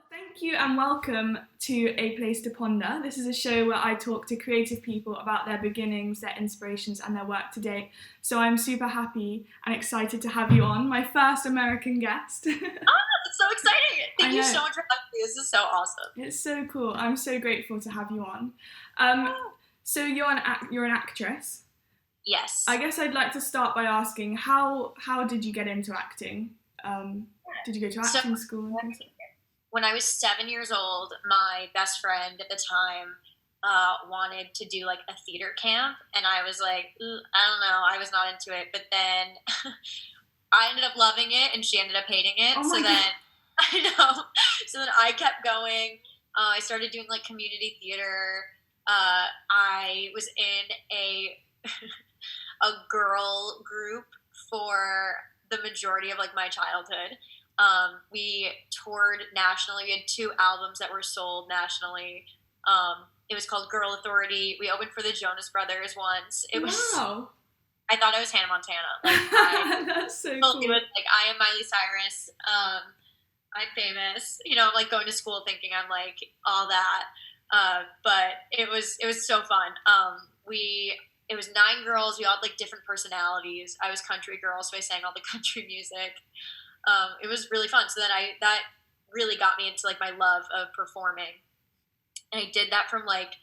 Thank you and welcome to A Place to Ponder. This is a show where I talk to creative people about their beginnings, their inspirations and their work to date. So I'm super happy and excited to have you on, my first American guest. That's so exciting. Thank you so much for having me. This is so awesome. It's so cool. I'm so grateful to have you on. So you're an actress. Yes. I guess I'd like to start by asking, how did you get into acting? Did you go to acting school? When I was 7 years old, my best friend at the time wanted to do like a theater camp, and I was like, I don't know, I was not into it. But then I ended up loving it, and she ended up hating it. I know. So then I kept going. I started doing like community theater. I was in a girl group for the majority of like my childhood. We toured nationally. We had 2 albums that were sold nationally. It was called Girl Authority. We opened for the Jonas Brothers once. It was. Wow. I thought I was Hannah Montana. Like, that's so cool. It was like, I am Miley Cyrus. I'm famous. You know, I'm like going to school thinking I'm like all that. But it was so fun. It was 9 girls. We all had like different personalities. I was country girl, so I sang all the country music. It was really fun. So then that really got me into like my love of performing. And I did that from like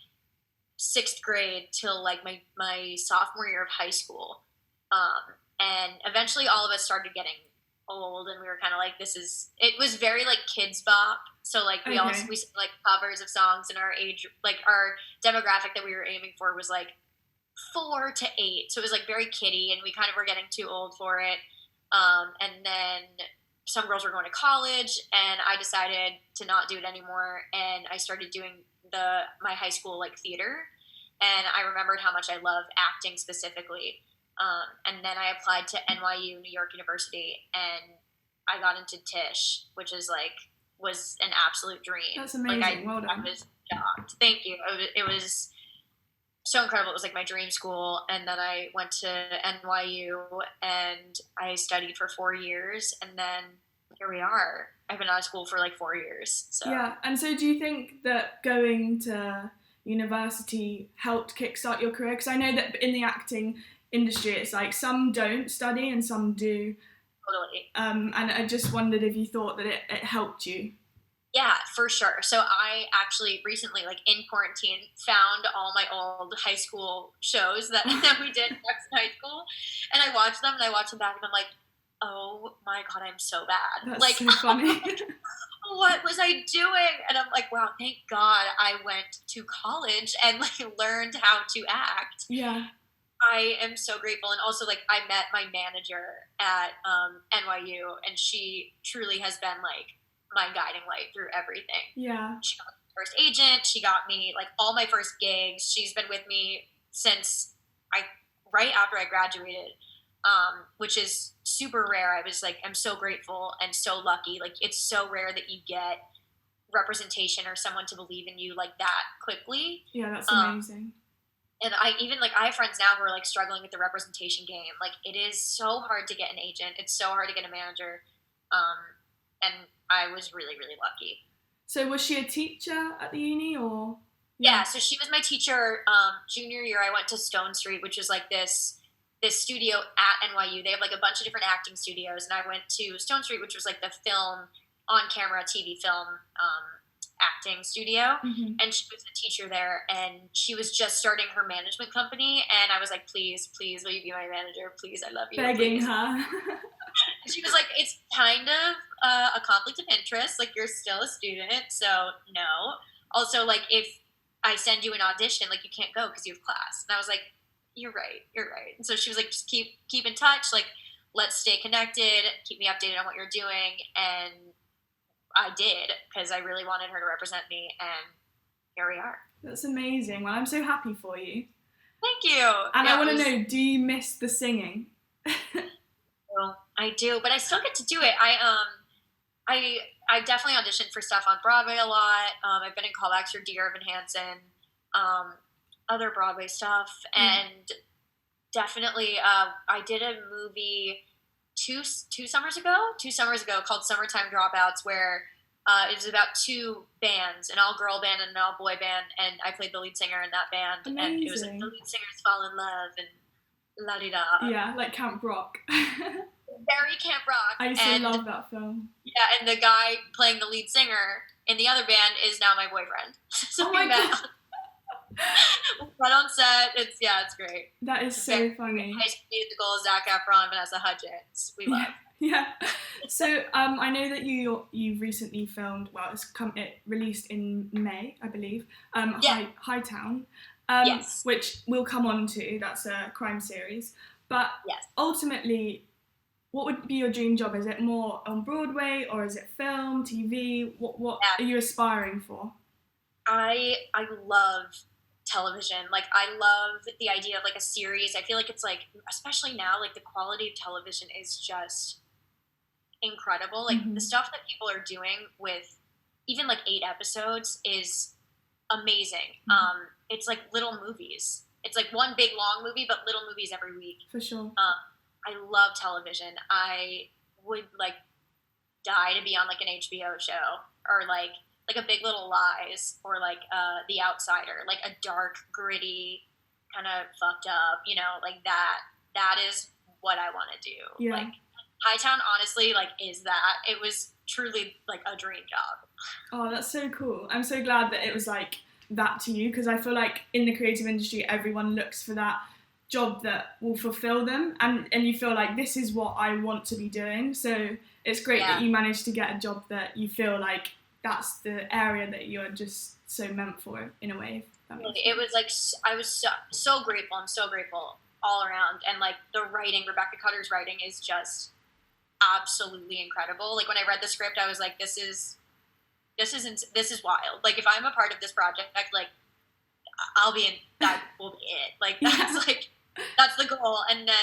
6th grade till like my sophomore year of high school. And eventually all of us started getting old, and we were kind of like, it was very like kids bop. So like we sang like covers of songs, and our age, like our demographic that we were aiming for was like 4 to 8. So it was like very kiddie, and we kind of were getting too old for it. And then some girls were going to college, and I decided to not do it anymore. And I started doing my high school like theater, and I remembered how much I love acting specifically. And then I applied to NYU, New York University, and I got into Tisch, which was an absolute dream. That's amazing. Well done. I was shocked. Thank you. It was so incredible. It was like my dream school. And then I went to NYU and I studied for 4 years, and then here we are. I've been out of school for like 4 years. So yeah. And so do you think that going to university helped kickstart your career? Because I know that in the acting industry, it's like some don't study and some do. Totally. And I just wondered if you thought that it helped you. Yeah, for sure. So I actually recently, like in quarantine, found all my old high school shows that we did in high school, and I watched them back, and I'm like, oh my God, I'm so bad. That's like, so funny. What was I doing? And I'm like, wow, thank God I went to college and like learned how to act. Yeah. I am so grateful. And also, like, I met my manager at NYU, and she truly has been like my guiding light through everything. Yeah. She got my first agent. She got me like all my first gigs. She's been with me since right after I graduated, which is super rare. I was like, I'm so grateful and so lucky. Like, it's so rare that you get representation or someone to believe in you like that quickly. Yeah, that's amazing. And I have friends now who are like struggling with the representation game. Like, it is so hard to get an agent. It's so hard to get a manager. And I was really, really lucky. So was she a teacher at the uni, or? Yeah, so she was my teacher. Junior year, I went to Stone Street, which is like this studio at NYU. They have like a bunch of different acting studios, and I went to Stone Street, which was like the film, on-camera TV film acting studio. Mm-hmm. And she was a teacher there, and she was just starting her management company, and I was like, please will you be my manager? Please, I love you. Begging please. her. And she was like, it's kind of a conflict of interest, like you're still a student, so no. Also, like, if I send you an audition, like, you can't go because you have class. And I was like, you're right. And so she was like, just keep in touch, like, let's stay connected, keep me updated on what you're doing. And I did, because I really wanted her to represent me, and here we are. That's amazing. Well, I'm so happy for you. Thank you. And I want to know, do you miss the singing? Well, I do, but I still get to do it. I definitely auditioned for stuff on Broadway a lot. I've been in callbacks for Dear Evan Hansen, other Broadway stuff, and definitely I did a movie two summers ago called Summertime Dropouts, where it was about two bands, an all-girl band and an all-boy band, and I played the lead singer in that band. Amazing. And it was like the lead singers fall in love and la-di-da. Yeah, like Camp Rock. Very Camp Rock. I used to love that film. Yeah, and the guy playing the lead singer in the other band is now my boyfriend. So oh my god. But on set, it's great. That is so funny. High School Musical, Zac Efron, Vanessa Hudgens. We love. Yeah. So I know that you've recently filmed. Well, it released in May, I believe. Hightown. Yes. Which we'll come on to. That's a crime series. But ultimately, what would be your dream job? Is it more on Broadway or is it film, TV? What are you aspiring for? I love television. Like, I love the idea of like a series. I feel like it's like, especially now, like the quality of television is just incredible. Like the stuff that people are doing with even like 8 episodes is amazing. It's like little movies. It's like one big long movie, but little movies every week. For sure. I love television. I would like die to be on like an HBO show or like a Big Little Lies or like The Outsider, like a dark, gritty, kind of fucked up, like that. That is what I want to do. Yeah. Like Hightown, honestly, like is that. It was truly like a dream job. Oh, that's so cool. I'm so glad that it was like that to you, because I feel like in the creative industry, everyone looks for that job that will fulfill them, and you feel like this is what I want to be doing. So it's great that you managed to get a job that you feel like that's the area that you're just so meant for in a way. It was like I was so grateful. I'm so grateful all around, and like the writing, Rebecca Cutter's writing is just absolutely incredible. Like when I read the script, I was like, this is wild. Like if I'm a part of this project, like I'll be in. That will be it. Like that's like. That's the goal, and then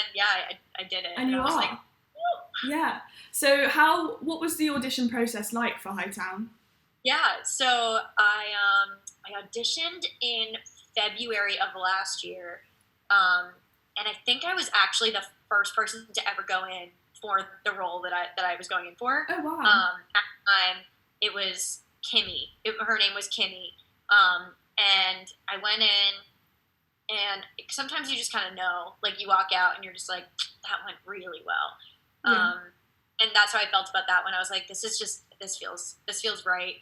I did it, and you I was are. Like, woo! Yeah. So what was the audition process like for Hightown? Yeah, so I auditioned in February of last year, and I think I was actually the first person to ever go in for the role that I was going in for. Oh wow! At the time, it was Kimmy. Her name was Kimmy, and I went in. And sometimes you just kind of know, like you walk out and you're just like, that went really well. Yeah. And that's how I felt about that when I was like, this feels right.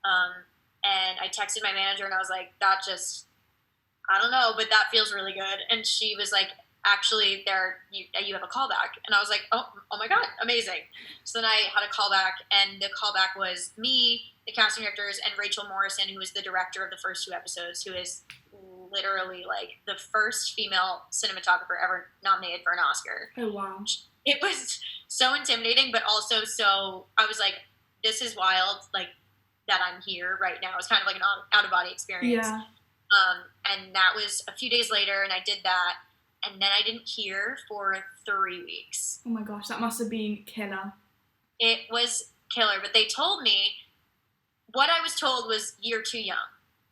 And I texted my manager and I was like, I don't know, but that feels really good. And she was like, actually you have a callback. And I was like, oh my God, amazing. So then I had a callback, and the callback was me, the casting directors, and Rachel Morrison, who was the director of the first 2 episodes, who is literally like the first female cinematographer ever nominated for an Oscar. Oh wow. It was so intimidating, but also so I was like, this is wild, like that I'm here right now. It was kind of like an out-of-body experience. Yeah. And that was a few days later, and I did that, and then I didn't hear for 3 weeks. Oh my gosh, that must have been killer. It was killer, but they told me, what I was told was, you're too young.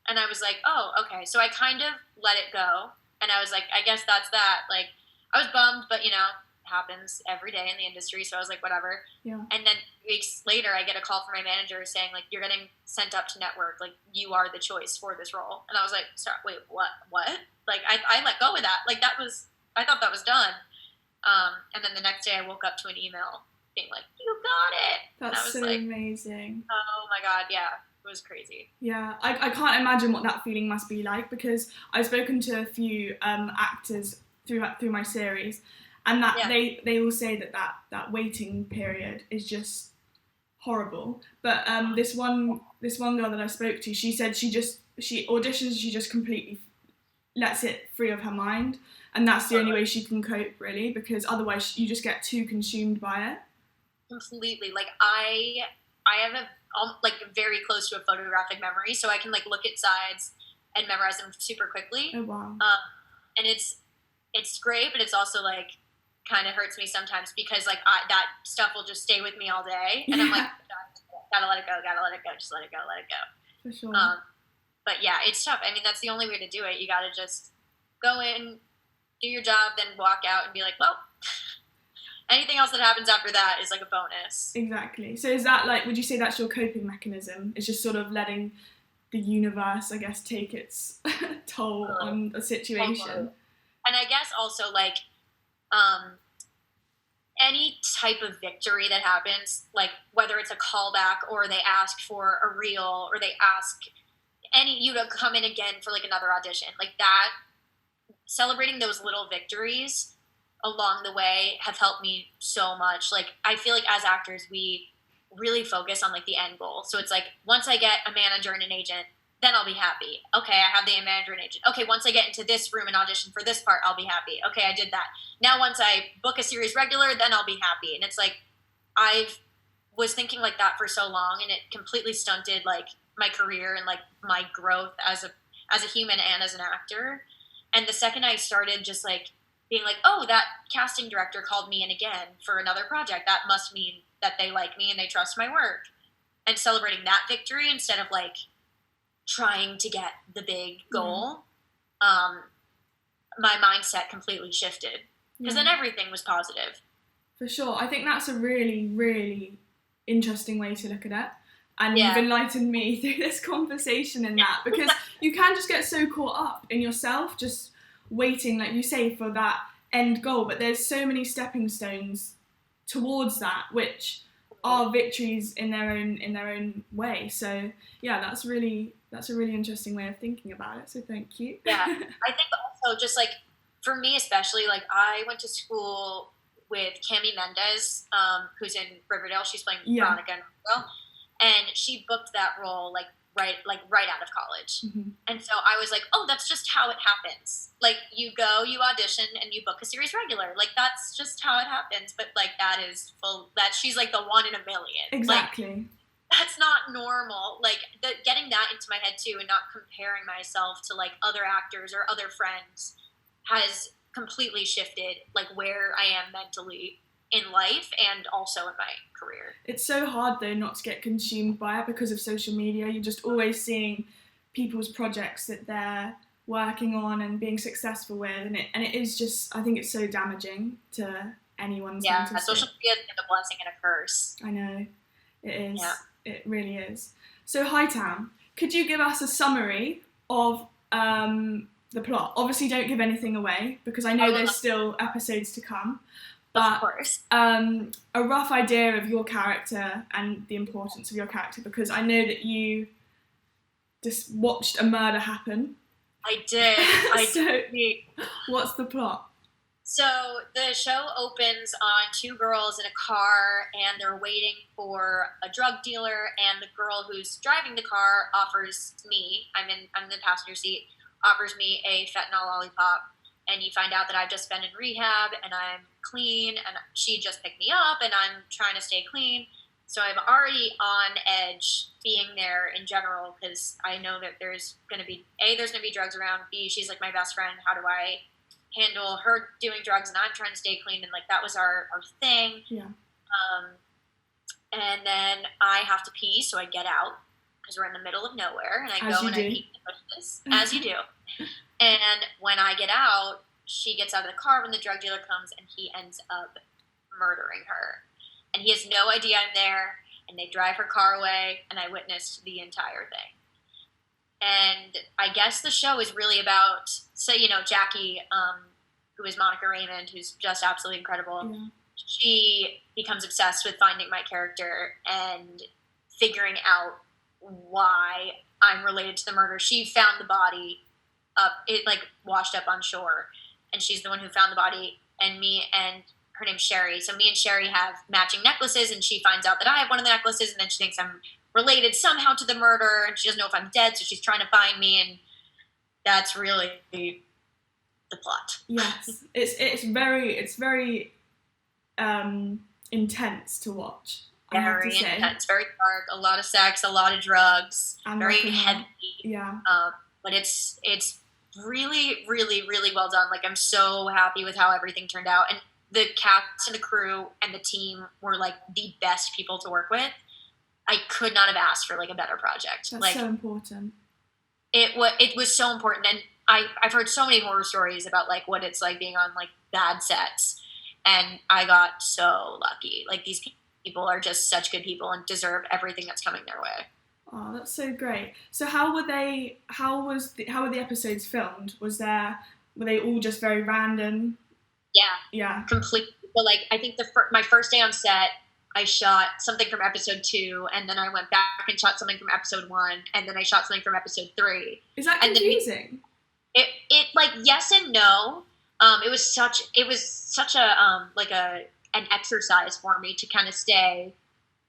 And I was like, oh, okay. So I kind of let it go. And I was like, I guess that's that. Like, I was bummed, but, it happens every day in the industry. So I was like, whatever. Yeah. And then weeks later, I get a call from my manager saying, like, you're getting sent up to network. Like, you are the choice for this role. And I was like, sorry, wait, what? Like, I let go of that. Like, I thought that was done. And then the next day I woke up to an email being like, you got it. That's so like, amazing. Oh my God. Yeah. It was crazy. Yeah, I can't imagine what that feeling must be like, because I've spoken to a few actors through my series, and that they all say that waiting period is just horrible. But this one girl that I spoke to, she said she auditions, she just completely lets it free of her mind, and that's the only way she can cope, really, because otherwise you just get too consumed by it. Completely. Like I have a very close to a photographic memory, so I can like look at sides and memorize them super quickly. Oh wow! And it's great, but it's also like kind of hurts me sometimes, because like that stuff will just stay with me all day, and I'm like, gotta let it go, just let it go. For sure. But yeah, it's tough. I mean, that's the only way to do it. You gotta just go in, do your job, then walk out and be like, well, anything else that happens after that is like a bonus. Exactly. So is that like, would you say that's your coping mechanism? It's just sort of letting the universe, I guess, take its toll on a situation. And I guess also like any type of victory that happens, like whether it's a callback or they ask for a reel or they ask you to come in again for like another audition, like that, celebrating those little victories along the way have helped me so much. Like I feel like as actors we really focus on like the end goal. So it's like once I get a manager and an agent, then I'll be happy. Okay, I have the manager and agent. Okay, once I get into this room and audition for this part, I'll be happy. Okay, I did that. Now once I book a series regular, then I'll be happy. And it's like I was thinking like that for so long, and it completely stunted like my career and like my growth as a human and as an actor. And the second I started just like being like, oh, that casting director called me in again for another project, that must mean that they like me and they trust my work. And celebrating that victory instead of like trying to get the big goal, my mindset completely shifted. Because then everything was positive. For sure. I think that's a really, really interesting way to look at it. And you've enlightened me through this conversation in that, because you can just get so caught up in yourself, just waiting, like you say, for that end goal. But there's so many stepping stones towards that, which are victories in their own way. So yeah, that's a really interesting way of thinking about it. So thank you. Yeah, I think also just like for me especially, like I went to school with Cami Mendes, who's in Riverdale. She's playing Veronica in Riverdale. And she booked that role right out of college. Mm-hmm. And so I was like, oh, that's just how it happens. Like you go, you audition, and you book a series regular. Like that's just how it happens. But like that she's like the one in a million. Exactly. Like, that's not normal. Like getting that into my head too, and not comparing myself to like other actors or other friends has completely shifted like where I am mentally in life and also in my career. It's so hard though not to get consumed by it because of social media. You're just always seeing people's projects that they're working on and being successful with, and it is just, I think it's so damaging to anyone's mental state. Social media is a blessing and a curse. I know, it is. Yeah. It really is. So Hightown, could you give us a summary of the plot? Obviously don't give anything away because I know there's still episodes to come. But of course. A rough idea of your character and the importance of your character, because I know that you just watched a murder happen. I did. What's the plot? So the show opens on two girls in a car, and they're waiting for a drug dealer, and the girl who's driving the car offers me, I'm in the passenger seat, offers me a fentanyl lollipop. And you find out that I've just been in rehab and I'm clean, and she just picked me up and I'm trying to stay clean. So I'm already on edge being there in general because I know that there's going to be drugs around. B, she's like my best friend. How do I handle her doing drugs and I'm trying to stay clean? And like that was our thing. Yeah. And then I have to pee, so I get out because we're in the middle of nowhere, and I go and I pee in the bushes, as you do. And when I get out, she gets out of the car when the drug dealer comes, and he ends up murdering her. And he has no idea I'm there, and they drive her car away, and I witnessed the entire thing. And I guess the show is really about, Jackie, who is Monica Raymond, who's just absolutely incredible. Yeah. She becomes obsessed with finding my character and figuring out why I'm related to the murder. She found the body washed up on shore, and she's the one who found the body, and me and her name's Sherry. So me and Sherry have matching necklaces, and she finds out that I have one of the necklaces, and then she thinks I'm related somehow to the murder, and she doesn't know if I'm dead, so she's trying to find me, and that's really the plot. Yes, it's very intense to watch. Very intense, very dark, a lot of sex, a lot of drugs, and very heavy. Yeah. But it's really, really, really well done. Like I'm so happy with how everything turned out, and the cast and the crew and the team were like the best people to work with. I could not have asked for like a better project. That's so important. It was so important, and I've heard so many horror stories about like what it's like being on like bad sets, and I got so lucky. Like, these people are just such good people and deserve everything that's coming their way. Oh, that's so great. So how were the episodes filmed? Were they all just very random? Yeah. Completely. But like, I think my first day on set, I shot something from episode 2, and then I went back and shot something from episode 1, and then I shot something from episode 3. Is that confusing? It like, yes and no. It was such a like an exercise for me to kind of stay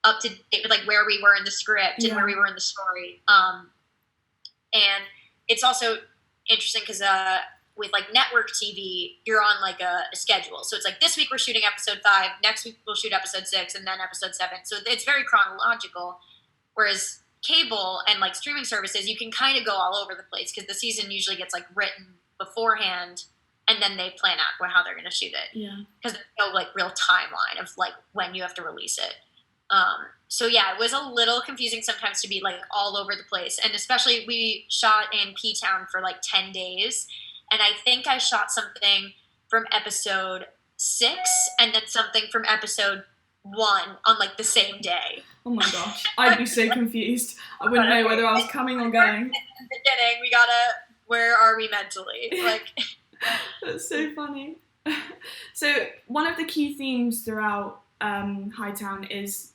up to date with like where we were in the script and where we were in the story. And it's also interesting because with like network TV, you're on like a schedule. So it's like, this week we're shooting episode 5, next week we'll shoot episode 6, and then episode 7. So it's very chronological. Whereas cable and like streaming services, you can kind of go all over the place because the season usually gets like written beforehand, and then they plan out how they're going to shoot it. Yeah. Because there's no like real timeline of like when you have to release it. So yeah, it was a little confusing sometimes to be like all over the place. And especially we shot in P-Town for like 10 days. And I think I shot something from episode 6 and then something from episode 1 on like the same day. Oh my gosh, I'd be so confused. I wouldn't know whether I was coming or going. Beginning, where are we mentally? Like, that's so funny. So one of the key themes throughout Hightown is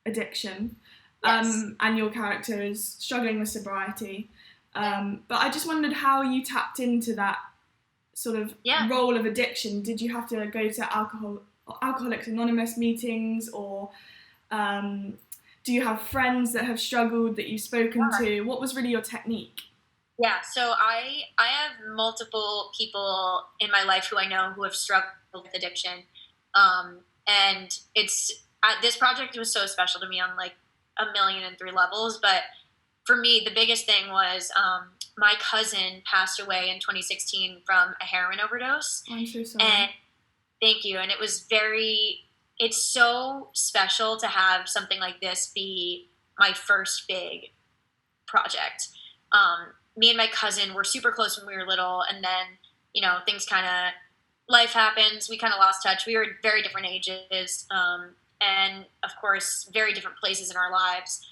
addiction. Yes. And your character is struggling with sobriety. But I just wondered how you tapped into that sort of role of addiction. Did you have to go to Alcoholics Anonymous meetings, or do you have friends that have struggled that you've spoken to? What was really your technique? Yeah, so I have multiple people in my life who I know who have struggled with addiction, and this project was so special to me on like 1,000,003 levels. But for me, the biggest thing was my cousin passed away in 2016 from a heroin overdose. I'm so sorry. And thank you. And it's so special to have something like this be my first big project. Me and my cousin were super close when we were little, and then, things life happens. We kind of lost touch. We were very different ages, and of course, very different places in our lives.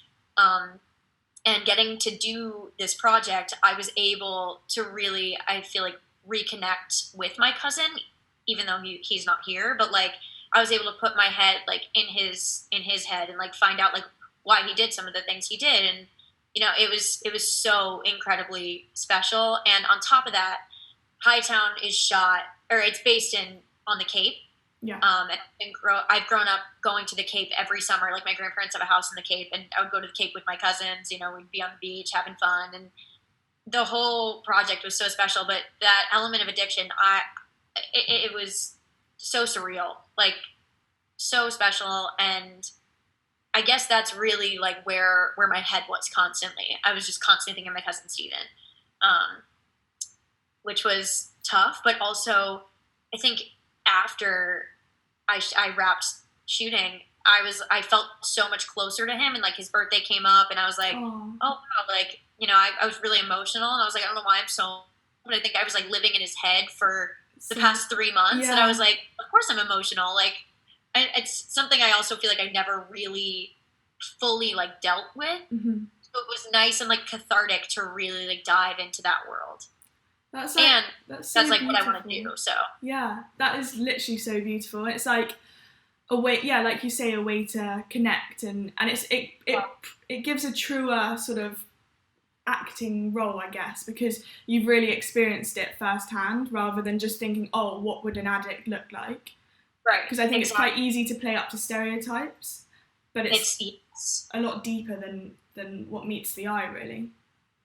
And getting to do this project, I was able to really, I feel like, reconnect with my cousin, even though he's not here. But like, I was able to put my head like in his head and like find out like why he did some of the things he did, and it was so incredibly special. And on top of that, Hightown it's based on the Cape. Yeah. And I've grown up going to the Cape every summer. Like, my grandparents have a house in the Cape, and I would go to the Cape with my cousins. We'd be on the beach having fun, and the whole project was so special. But that element of addiction, it was so surreal, like so special. And I guess that's really like where my head was constantly. I was just constantly thinking of my cousin Steven, which was tough. But also, I think after I wrapped shooting, I felt so much closer to him, and like his birthday came up, and I was like, Aww. oh wow, like I was really emotional, and I was like, I don't know why I'm so, but I think I was like living in his head for the past 3 months, and I was like, of course I'm emotional. Like, it's something I also feel like I never really fully like dealt with. Mm-hmm. So it was nice and like cathartic to really like dive into that world. That's so like beautiful. what I want to do. So yeah, that is literally so beautiful. It's like a way, like you say, a way to connect, and it gives a truer sort of acting role, I guess, because you've really experienced it firsthand rather than just thinking, oh, what would an addict look like? Right. Because I think it's quite easy to play up to stereotypes, but it's a lot deeper than what meets the eye, really.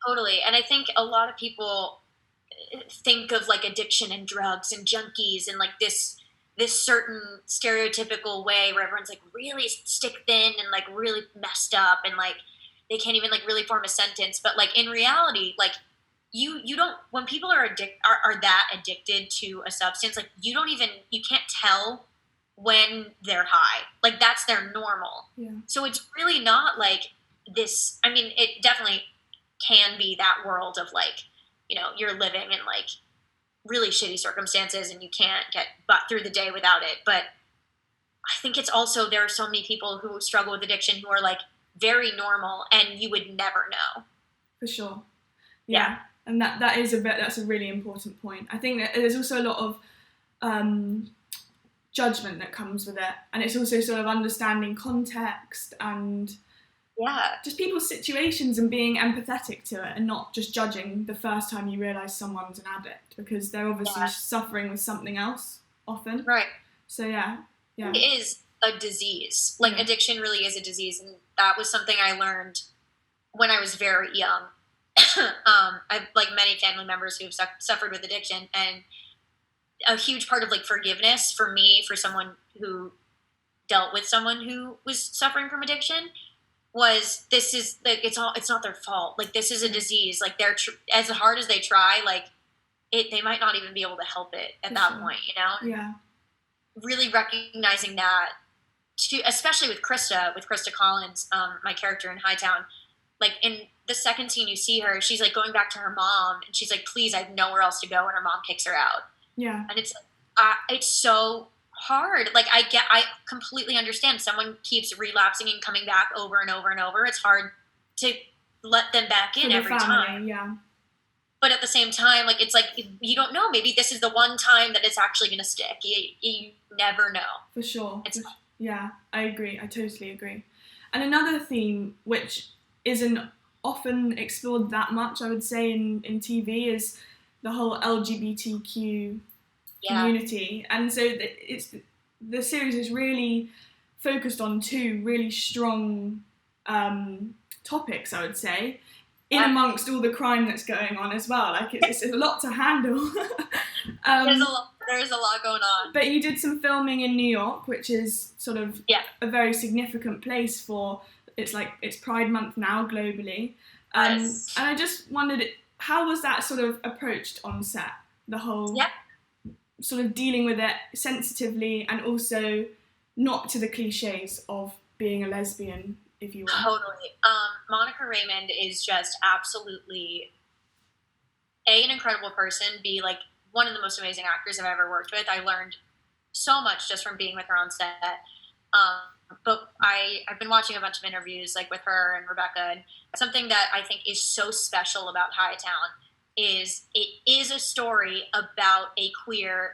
Totally. And I think a lot of people think of like addiction and drugs and junkies and like this certain stereotypical way where everyone's like really stick thin and like really messed up and like they can't even like really form a sentence. But like in reality, like you don't, when people are that addicted to a substance, like you can't tell when they're high. Like that's their normal. Yeah. So it's really not like this. I mean, it definitely can be that world of like, you're living in like really shitty circumstances and you can't get through the day without it. But I think it's also, there are so many people who struggle with addiction who are like very normal and you would never know. For sure. Yeah. And that's a really important point. I think that there's also a lot of judgment that comes with it, and it's also sort of understanding context and just people's situations and being empathetic to it, and not just judging the first time you realise someone's an addict, because they're obviously suffering with something else often. Right. So yeah. It is a disease. Like addiction really is a disease, and that was something I learned when I was very young. I've like many family members who have suffered with addiction, and a huge part of like forgiveness for me, for someone who dealt with someone who was suffering from addiction, was this is like, it's not their fault. Like, this is a disease. Like, they're as hard as they try, like they might not even be able to help it at that point, you know? Yeah. Really recognizing that, especially with Krista Collins, my character in Hightown. Like, in the second scene you see her, she's like going back to her mom, and she's like, please, I have nowhere else to go, and her mom kicks her out. Yeah. And it's so hard. Like, I completely understand. Someone keeps relapsing and coming back over and over and over. It's hard to let them back in every time. Yeah. But at the same time, like, it's like, you don't know. Maybe this is the one time that it's actually going to stick. You never know. For sure. Yeah, I agree. I totally agree. And another theme, which isn't often explored that much, I would say, in TV, is the whole LGBTQ community. And so the series is really focused on two really strong topics, I would say, in amongst all the crime that's going on as well. Like, it's a lot to handle. There's a lot going on. But you did some filming in New York, which is sort of a very significant place for, it's Pride Month now globally. And I just wondered, how was that sort of approached on set? The whole sort of dealing with it sensitively, and also not to the cliches of being a lesbian, if you will. Totally. Monica Raymond is just absolutely an incredible person, B, like one of the most amazing actors I've ever worked with. I learned so much just from being with her on set. But I've been watching a bunch of interviews like with her and Rebecca, and something that I think is so special about Hightown is it is a story about a queer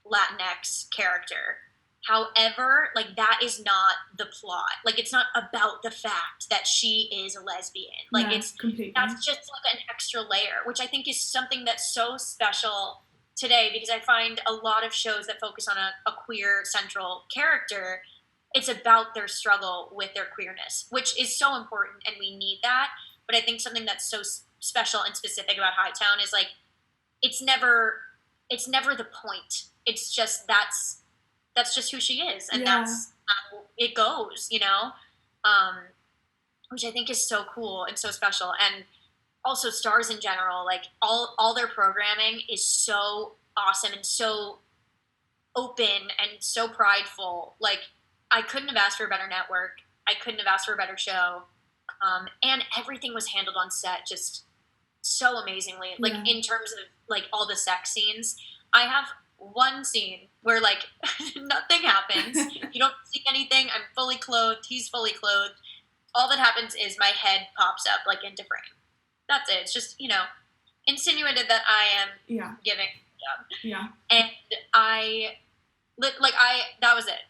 Latinx character. However, like, that is not the plot. Like, it's not about the fact that she is a lesbian. Like, that's just like an extra layer, which I think is something that's so special today, because I find a lot of shows that focus on a queer central character, it's about their struggle with their queerness, which is so important, and we need that. But I think something that's so special and specific about Hightown is, like, it's never the point. It's just that's just who she is, and that's how it goes, you know? Which I think is so cool and so special. And also STARZ in general, like, all their programming is so awesome and so open and so prideful. Like, I couldn't have asked for a better network. I couldn't have asked for a better show. And everything was handled on set just so amazingly. Like, in terms of, like, all the sex scenes, I have one scene where, like, nothing happens. You don't see anything. I'm fully clothed. He's fully clothed. All that happens is my head pops up, like, into frame. That's it. It's just, you know, insinuated that I am giving a job. Yeah. And that was it.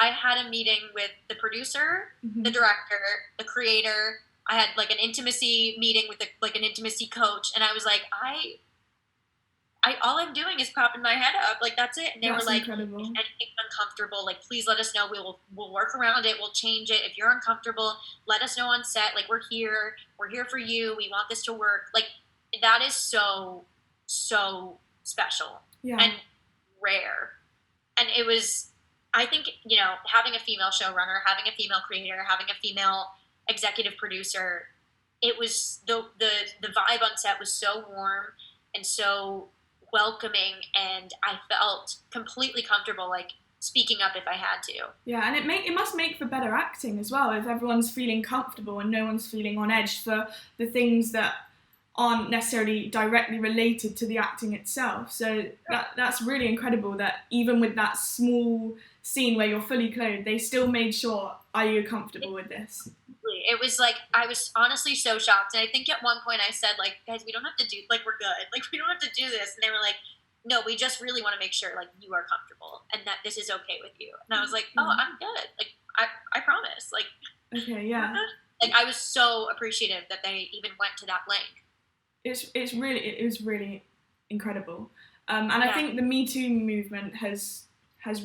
I had a meeting with the producer, the director, the creator. I had, like, an intimacy meeting with an intimacy coach, and I was like, all I'm doing is propping my head up. Like, that's it. And they were like, incredible. If anything's uncomfortable, like, please let us know. We'll work around it. We'll change it. If you're uncomfortable, let us know on set. Like, we're here. We're here for you. We want this to work. Like, that is so, so special and rare. And it was, I think, you know, having a female showrunner, having a female creator, having a female executive producer, it was, the vibe on set was so warm and so welcoming, and I felt completely comfortable, like, speaking up if I had to. Yeah, and it must make for better acting as well, if everyone's feeling comfortable and no one's feeling on edge for the things that aren't necessarily directly related to the acting itself. So that's really incredible that even with that small scene where you're fully clothed, they still made sure, are you comfortable with this? It was like, I was honestly so shocked. And I think at one point I said, like, guys, we don't have to do, like, we're good. Like, we don't have to do this. And they were like, no, we just really want to make sure, like, you are comfortable and that this is okay with you. And I was like, oh, I'm good. Like, I promise. Like, okay, yeah. Like, I was so appreciative that they even went to that length. It was really incredible. And I think the Me Too movement has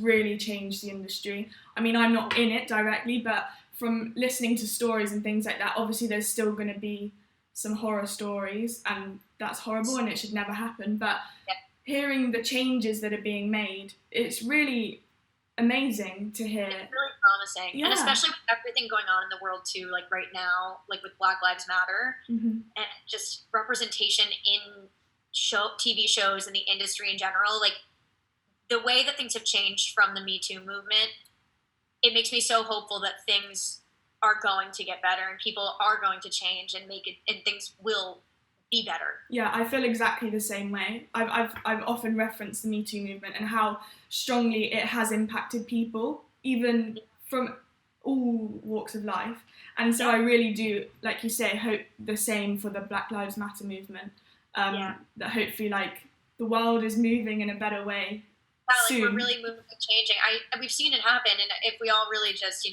really changed the industry. I mean, I'm not in it directly, but from listening to stories and things like that, obviously there's still going to be some horror stories, and that's horrible and it should never happen. But hearing the changes that are being made, it's really amazing to hear. It's really promising. Yeah. And especially with everything going on in the world too, like right now, like with Black Lives Matter, and just representation in TV shows and the industry in general, like the way that things have changed from the Me Too movement, it makes me so hopeful that things are going to get better and people are going to change and make it, and things will be better. Yeah, I feel exactly the same way. I've often referenced the Me Too movement and how strongly it has impacted people, even from all walks of life. And so I really do, like you say, hope the same for the Black Lives Matter movement. That hopefully, like, the world is moving in a better way. Like, we're really moving and changing. We've seen it happen, and if we all really just,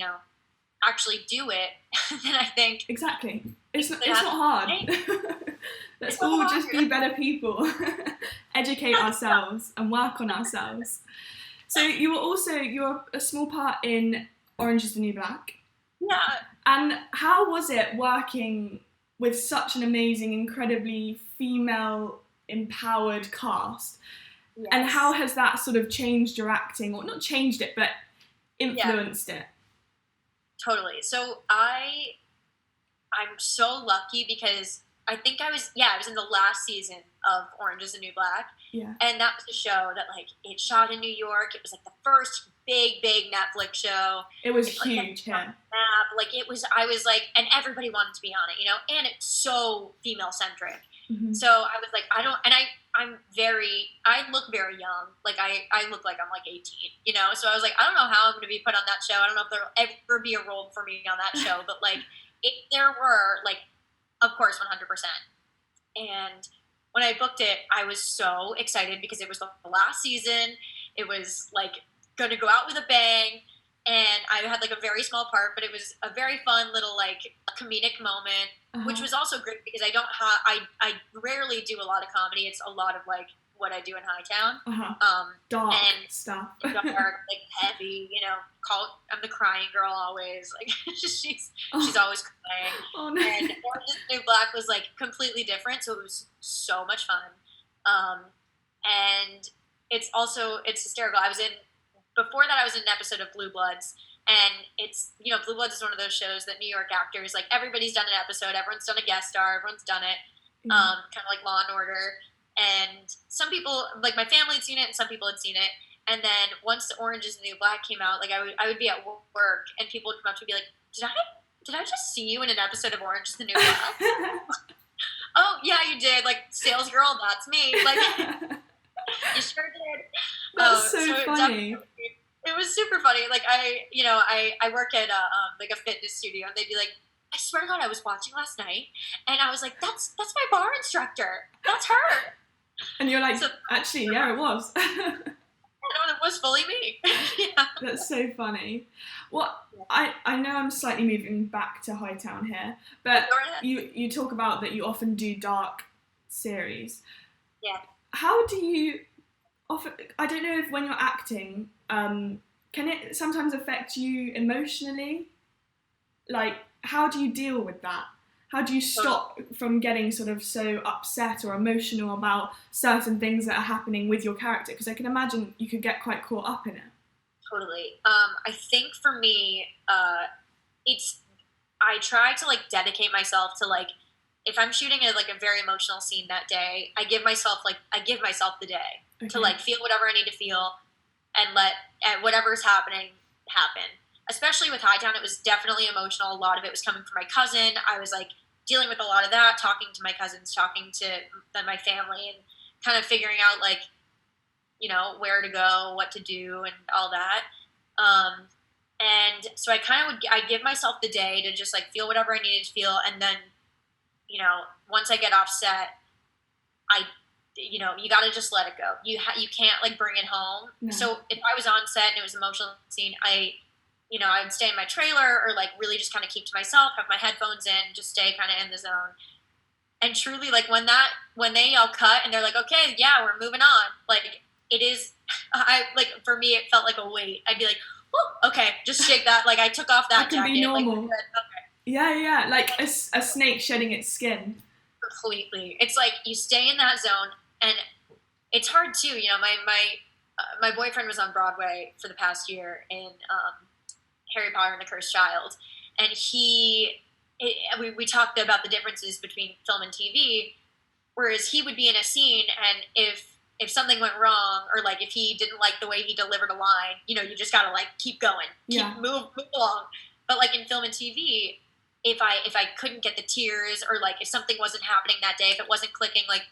actually do it, then I think exactly. It's not hard. Let's all just be better people, educate ourselves, and work on ourselves. So you're a small part in Orange Is the New Black. Yeah. And how was it working with such an amazing, incredibly female empowered cast? Yes. And how has that sort of changed your acting, or not changed it, but influenced it? Totally. So I'm so lucky because I think I was in the last season of Orange Is the New Black. Yeah. And that was a show that, like, it shot in New York. It was like the first big Netflix show. It was huge, yeah. Like, I was like, and everybody wanted to be on it, and it's so female centric. Mm-hmm. So I was like, I look very young. Like, I look like I'm like 18, so I was like, I don't know how I'm going to be put on that show. I don't know if there'll ever be a role for me on that show, but like, if there were, like, of course, 100%. And when I booked it, I was so excited because it was the last season. It was like going to go out with a bang. And I had like a very small part, but it was a very fun little like comedic moment, which was also great because I rarely do a lot of comedy. It's a lot of like what I do in Hightown. Dark and stuff. Dark, like heavy, I'm the crying girl always. Like she's always crying. Oh, no. And Orange Is the New Black was like completely different, so it was so much fun. And it's hysterical. Before that, I was in an episode of Blue Bloods, and it's, Blue Bloods is one of those shows that New York actors, like, everybody's done an episode, everyone's done a guest star, everyone's done it, kind of like Law and Order, and some people, like, my family had seen it, and some people had seen it, and then once the Orange Is the New Black came out, like, I would be at work, and people would come up to me and be like, did I just see you in an episode of Orange Is the New Black? Oh, yeah, you did, like, sales girl, that's me, like... You sure did. That's so funny. It was super funny. Like, I work at like a fitness studio, and they'd be like, I swear to God, I was watching last night, and I was like, that's my bar instructor. That's her. And you're like, actually, yeah, it was. It was fully me. Yeah. That's so funny. Well, I know I'm slightly moving back to Hightown here, but you talk about that you often do dark series. Yeah. How do you often, I don't know if when you're acting, can it sometimes affect you emotionally? Like, how do you deal with that? How do you stop from getting sort of so upset or emotional about certain things that are happening with your character? Because I can imagine you could get quite caught up in it. Totally. I think for me, I try to like dedicate myself to like, if I'm shooting a very emotional scene that day, I give myself the day to like feel whatever I need to feel and let whatever's happening happen. Especially with Hightown, it was definitely emotional. A lot of it was coming from my cousin. I was like dealing with a lot of that, talking to my cousins, talking to my family, and kind of figuring out, like, you know, where to go, what to do, and all that. And so I give myself the day to just, like, feel whatever I needed to feel, and then, you know, once I get off set, you know, you got to just let it go. You can't, like, bring it home. No. So if I was on set and it was an emotional scene, I would stay in my trailer, or, like, really just kind of keep to myself, have my headphones in, just stay kind of in the zone. And truly, like, when they all cut and they're like, okay, yeah, we're moving on. Like, it is, for me, it felt like a weight. I'd be like, oh, okay, just shake that. Like, I took off that jacket. Be normal. Like, okay. Yeah, like a snake shedding its skin. Completely. It's like you stay in that zone, and it's hard too. You know, my boyfriend was on Broadway for the past year in Harry Potter and the Cursed Child, and we talked about the differences between film and TV. Whereas he would be in a scene, and if something went wrong, or, like, if he didn't like the way he delivered a line, you know, you just gotta, like, keep going, move along. But, like, in film and TV, if I couldn't get the tears, or, like, if something wasn't happening that day, if it wasn't clicking, like,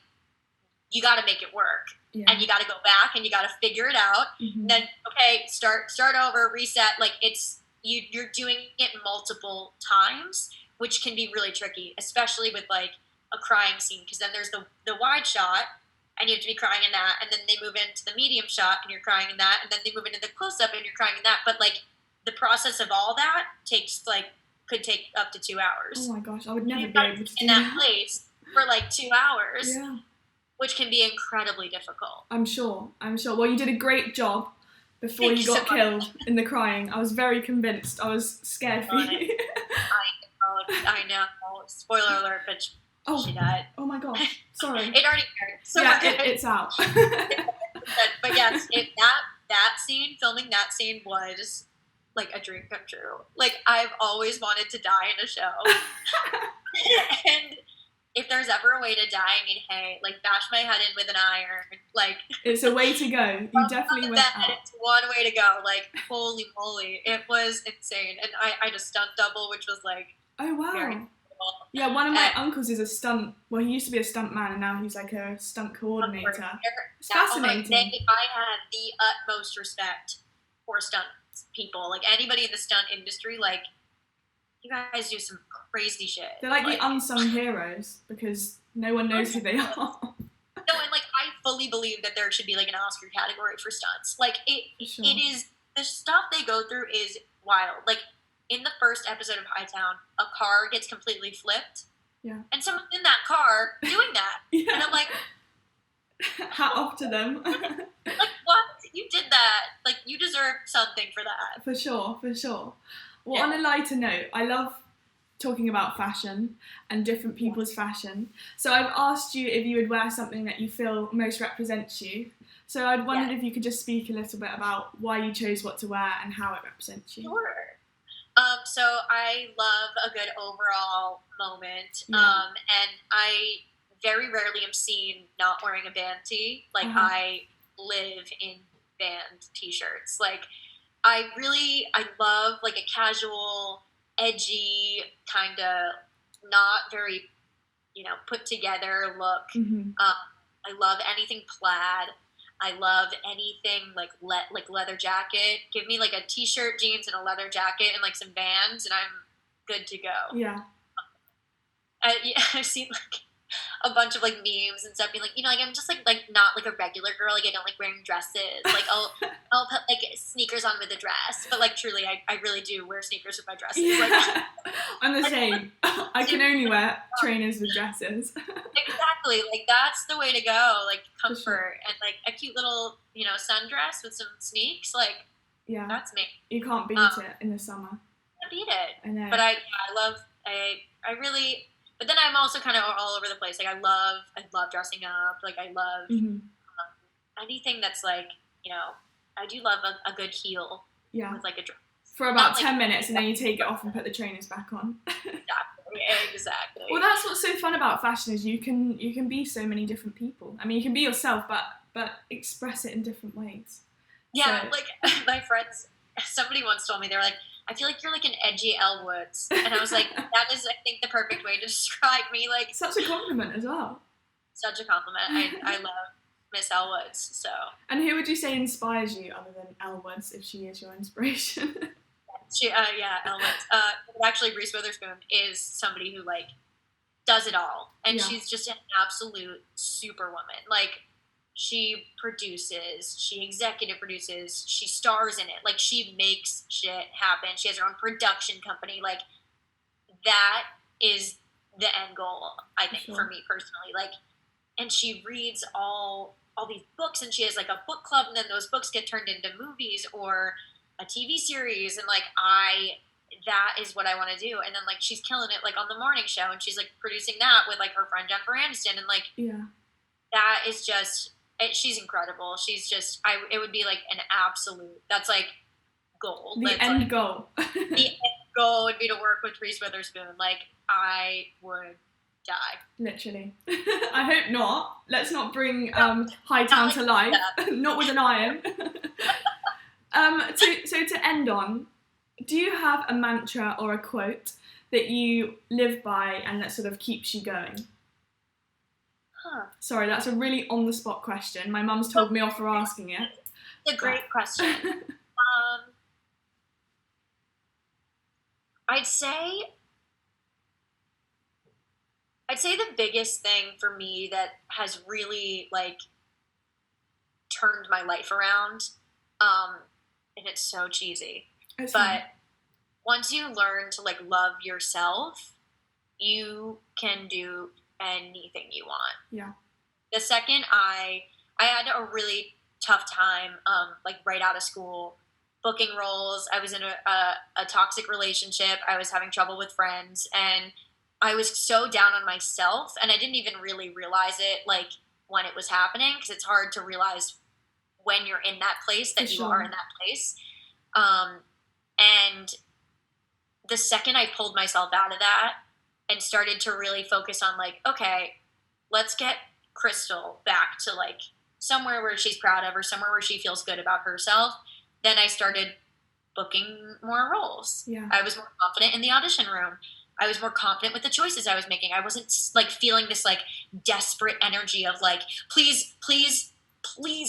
you got to make it work, and you got to go back and you got to figure it out. Mm-hmm. And then, okay, start over, reset. Like, you're doing it multiple times, which can be really tricky, especially with, like, a crying scene, because then there's the wide shot, and you have to be crying in that, and then they move into the medium shot, and you're crying in that, and then they move into the close up, and you're crying in that. But, like, the process of all that could take up to 2 hours. Oh my gosh, I would never be able to do in that place for, like, 2 hours. Yeah. Which can be incredibly difficult. I'm sure. Well, you did a great job before you got killed in the crying. I was very convinced. I was scared for you. I know. Spoiler alert, but she died. Oh my gosh. Sorry. It already aired. So yeah, it's out. But yes, filming that scene was, like, a dream come true. Like, I've always wanted to die in a show. And if there's ever a way to die, I mean, hey, like, bash my head in with an iron. Like, it's a way to go. You definitely went out. It's one way to go. Like, holy moly. It was insane. And I had a stunt double, which was, like, oh, wow. Very cool. Yeah, one of my uncles is a stunt, well, he used to be a stunt man, and now he's, like, a stunt coordinator. It's fascinating. I had the utmost respect for stunt people. Like, anybody in the stunt industry, like, you guys do some crazy shit. They're like the unsung heroes, because no one knows who they are. No, and, like, I fully believe that there should be, like, an Oscar category for stunts. Like, it is, the stuff they go through is wild. Like, in the first episode of Hightown, a car gets completely flipped. Yeah. And someone's in that car doing that. Yeah. And I'm like, hat off to them. Like, what? You did that. Like, you deserve something for that. For sure. Well, on a lighter note, I love talking about fashion and different people's fashion. So I've asked you if you would wear something that you feel most represents you. So I'd wondered if you could just speak a little bit about why you chose what to wear and how it represents you. Sure. So I love a good overall moment. And I very rarely am seen not wearing a band tee. Like, I live in band t-shirts. Like, I love, like, a casual, edgy, kind of not very, you know, put together look. Mm-hmm. I love anything plaid. I love anything like leather jacket. Give me, like, a t-shirt, jeans, and a leather jacket, and, like, some Vans, and I'm good to go. Yeah. I've seen, like, a bunch of, like, memes and stuff being like, you know, like, I'm just, like not, like, a regular girl. Like, I don't like wearing dresses. Like, I'll put, like, sneakers on with a dress. But, like, truly, I really do wear sneakers with my dresses. Yeah. Like, I'm the same. I can only wear trainers with dresses. Exactly. Like, that's the way to go. Like, comfort. Sure. And, like, a cute little, you know, sundress with some sneaks. Like, that's me. You can't beat it in the summer. Can't beat it. I know. But I really... But then I'm also kind of all over the place. Like, I love dressing up. Like, I love anything that's, like, you know, I do love a good heel with, like, a dress. For about 10 minutes, and then you take it off and put the trainers back on. Exactly. Well, that's what's so fun about fashion, is you can be so many different people. I mean, you can be yourself, but express it in different ways. Yeah, so. Like, my friends, somebody once told me, they were like, I feel like you're like an edgy Elle Woods. And I was like, that is, I think, the perfect way to describe me. Like, such a compliment as well. Such a compliment. I love Miss Elle Woods. So. And who would you say inspires you other than Elle Woods, if she is your inspiration? Elle Woods. Actually, Reese Witherspoon is somebody who like does it all, and she's just an absolute superwoman. Like, she produces, she executive produces, she stars in it. Like, she makes shit happen. She has her own production company. Like, that is the end goal, I think, for me personally. Like, and she reads all these books, and she has like a book club, and then those books get turned into movies or a TV series, and like that is what I want to do. And then like she's killing it like on the morning show, and she's like producing that with like her friend Jennifer Aniston, and like that is just she's incredible. She's just it would be like an absolute, that's like goal. The end goal. The end goal would be to work with Reese Witherspoon. Like, I would die. Literally. I hope not. Let's not bring Hightown to life. Not with an iron. So to end on, do you have a mantra or a quote that you live by and that sort of keeps you going? Sorry, that's a really on-the-spot question. My mum's told me off for asking it. It's a great question. I'd say the biggest thing for me that has really like turned my life around, and it's so cheesy, but once you learn to like love yourself, you can do anything you want. Yeah. The second I had a really tough time, like right out of school, booking roles. I was in a toxic relationship. I was having trouble with friends, and I was so down on myself, and I didn't even really realize it like when it was happening, because it's hard to realize when you're in that place that you are in that place. And the second I pulled myself out of that and started to really focus on like, okay, let's get Crystal back to like somewhere where she's proud of, or somewhere where she feels good about herself, then I started booking more roles. Yeah. I was more confident in the audition room. I was more confident with the choices I was making. I wasn't like feeling this like desperate energy of like, please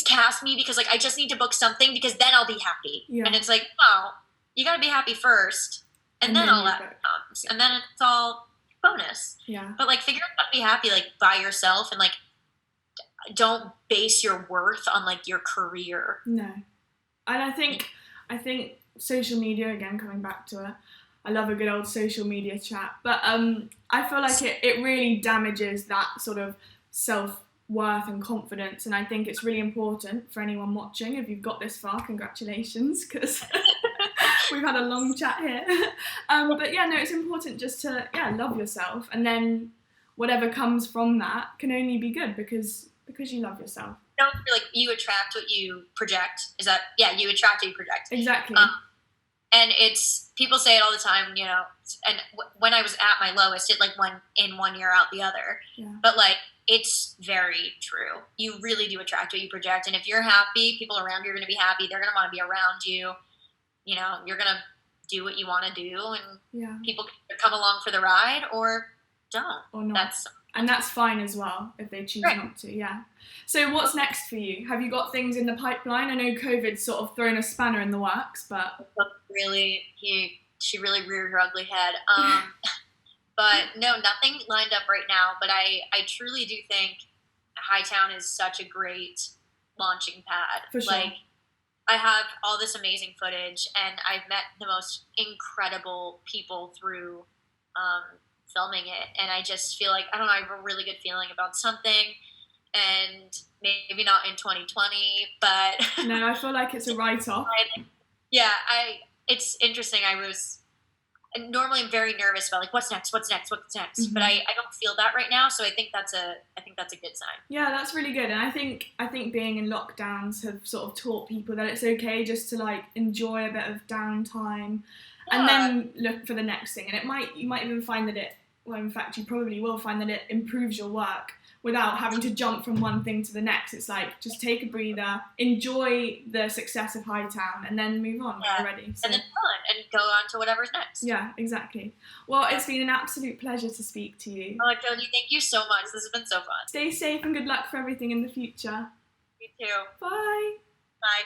cast me, because like I just need to book something because then I'll be happy. Yeah. And it's like, no, you got to be happy first, and then all that comes, and then it's all bonus. Yeah. But like figure out how to be happy like by yourself, and like don't base your worth on like your career. No. And I think social media, again, coming back to it, I love a good old social media chat, but I feel like it really damages that sort of self-worth and confidence, and I think it's really important for anyone watching, if you've got this far, congratulations, because we've had a long chat here. But yeah, no, it's important just to love yourself, and then whatever comes from that can only be good because you love yourself. Don't feel like you attract what you project. You attract what you project. Exactly. And it's, people say it all the time, you know, and when I was at my lowest, it like went in one ear out the other. Yeah. But like, it's very true. You really do attract what you project. And if you're happy, people around you are going to be happy. They're going to want to be around you. You know, you're going to do what you want to do, and people can come along for the ride or don't. Or not. That's fine as well if they choose not to, yeah. So what's next for you? Have you got things in the pipeline? I know COVID's sort of thrown a spanner in the works, but... She really reared her ugly head. But no, nothing lined up right now, but I truly do think Hightown is such a great launching pad. For sure. Like, I have all this amazing footage, and I've met the most incredible people through filming it, and I just feel like, I don't know, I have a really good feeling about something, and maybe not in 2020, but... No, I feel like it's a write-off. Yeah, it's interesting. Normally I'm very nervous about like, what's next? Mm-hmm. But I don't feel that right now, so I think that's a good sign. Yeah, that's really good. And I think being in lockdowns have sort of taught people that it's okay just to like enjoy a bit of downtime, and then look for the next thing. And you might even find that in fact you probably will find that it improves your work without having to jump from one thing to the next. It's like, just take a breather, enjoy the success of Hightown, and then move on when you're ready. So. And then and go on to whatever's next. Yeah, exactly. Well, it's been an absolute pleasure to speak to you. Oh, Jodie, thank you so much. This has been so fun. Stay safe and good luck for everything in the future. You too. Bye. Bye.